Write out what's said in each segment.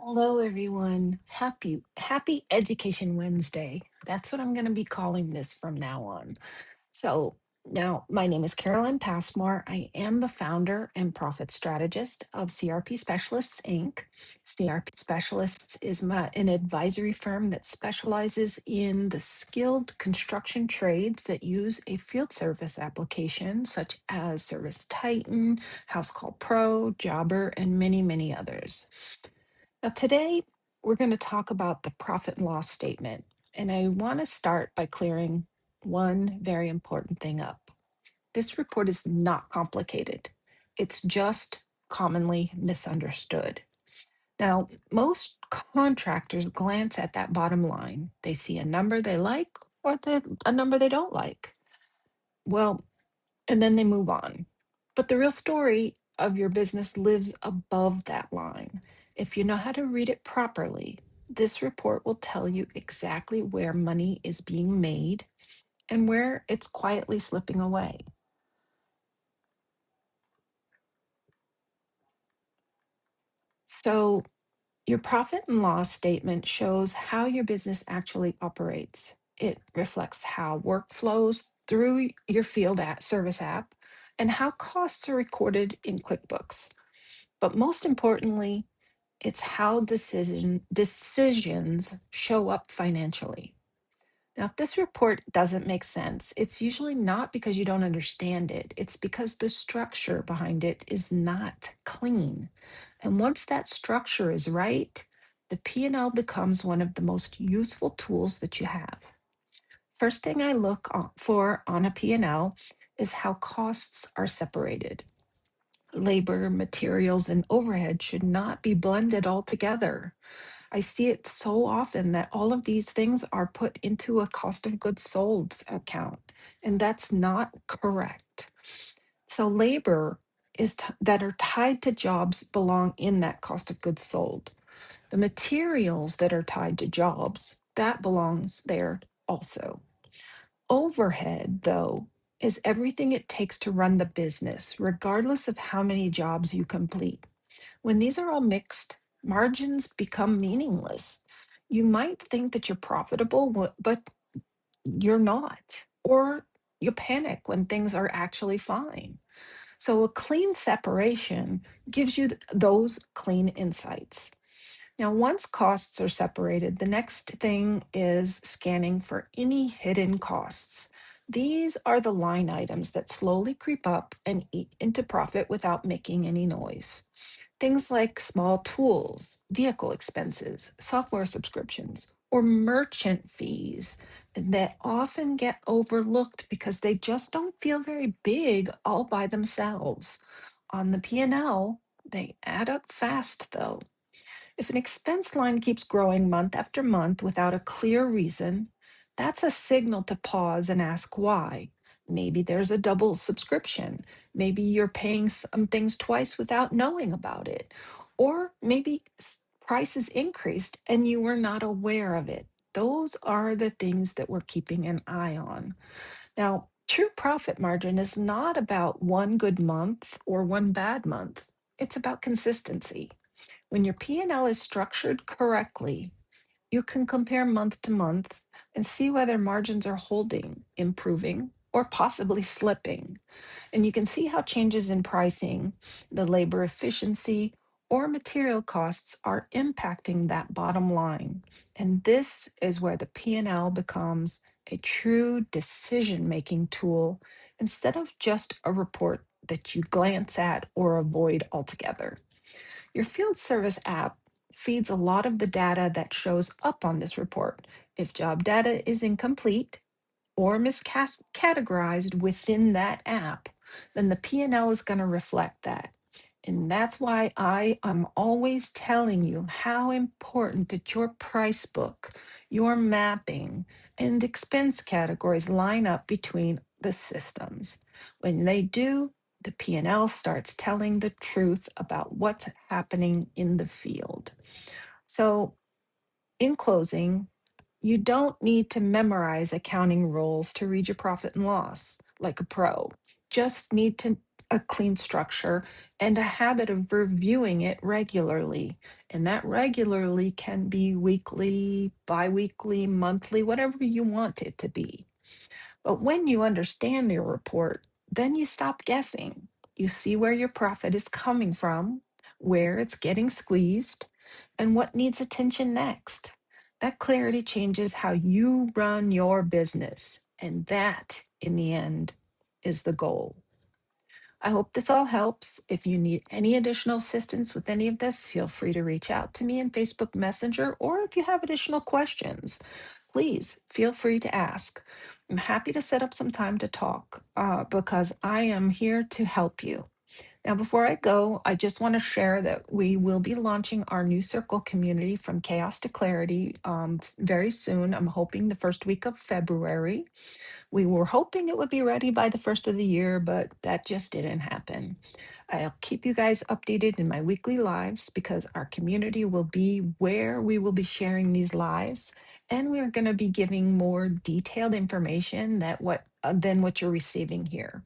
Hello, everyone. Happy Education Wednesday. That's what I'm going to be calling this from now on. So now my name is Caroline Passmore. I am the founder and profit strategist of CRP Specialists Inc. CRP Specialists is an advisory firm that specializes in the skilled construction trades that use a field service application such as Service Titan, House Call Pro, Jobber, and many, many others. Now, today we're going to talk about the profit and loss statement. And I want to start by clearing one very important thing up. This report is not complicated, it's just commonly misunderstood. Now, most contractors glance at that bottom line. They see a number they like or a number they don't like. Well, and then they move on. But the real story of your business lives above that line. If you know how to read it properly, this report will tell you exactly where money is being made and where it's quietly slipping away. So, your profit and loss statement shows how your business actually operates. It reflects how work flows through your service app and how costs are recorded in QuickBooks. But most importantly, it's how decisions show up financially. Now, if this report doesn't make sense, it's usually not because you don't understand it. It's because the structure behind it is not clean. And once that structure is right, the P&L becomes one of the most useful tools that you have. First thing I for on a P&L is how costs are separated. Labor, materials, and overhead should not be blended all together. I see it so often that all of these things are put into a cost of goods sold account, and that's not correct. So labor that are tied to jobs belong in that cost of goods sold. The materials that are tied to jobs, that belongs there also. Overhead, though, is everything it takes to run the business, regardless of how many jobs you complete. When these are all mixed, margins become meaningless. You might think that you're profitable, but you're not, or you panic when things are actually fine. So, a clean separation gives you those clean insights. Now, once costs are separated, the next thing is scanning for any hidden costs. These are the line items that slowly creep up and eat into profit without making any noise. Things like small tools, vehicle expenses, software subscriptions, or merchant fees that often get overlooked because they just don't feel very big all by themselves. On the P&L, they add up fast though. If an expense line keeps growing month after month without a clear reason, that's a signal to pause and ask why. Maybe there's a double subscription. Maybe you're paying some things twice without knowing about it. Or maybe prices increased and you were not aware of it. Those are the things that we're keeping an eye on. Now, true profit margin is not about one good month or one bad month. It's about consistency. When your P&L is structured correctly, you can compare month to month and see whether margins are holding, improving, or possibly slipping. And you can see how changes in pricing, the labor efficiency, or material costs are impacting that bottom line. And this is where the P&L becomes a true decision-making tool instead of just a report that you glance at or avoid altogether. Your field service app feeds a lot of the data that shows up on this report. If job data is incomplete or miscategorized within that app, then the P&L is going to reflect that. And that's why I am always telling you how important that your price book, your mapping, and expense categories line up between the systems. When they do, the P&L starts telling the truth about what's happening in the field. So, in closing, you don't need to memorize accounting rules to read your profit and loss like a pro. just need to a clean structure and a habit of reviewing it regularly. And that regularly can be weekly, bi-weekly, monthly, whatever you want it to be. But when you understand your report, then you stop guessing. You see where your profit is coming from, where it's getting squeezed, and what needs attention next. That clarity changes how you run your business. And that, in the end, is the goal. I hope this all helps. If you need any additional assistance with any of this, feel free to reach out to me in Facebook Messenger, or if you have additional questions, please feel free to ask. I'm happy to set up some time to talk because I am here to help you. Now, before I go, I just want to share that we will be launching our new circle community from chaos to clarity very soon. I'm hoping the first week of February. We were hoping it would be ready by the first of the year, but that just didn't happen. I'll keep you guys updated in my weekly lives because our community will be where we will be sharing these lives. And we're going to be giving more detailed information than what you're receiving here.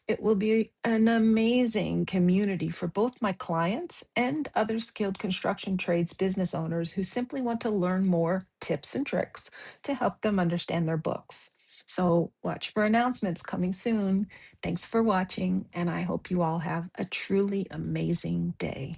It will be an amazing community for both my clients and other skilled construction trades business owners who simply want to learn more tips and tricks to help them understand their books. So watch for announcements coming soon. Thanks for watching, and I hope you all have a truly amazing day.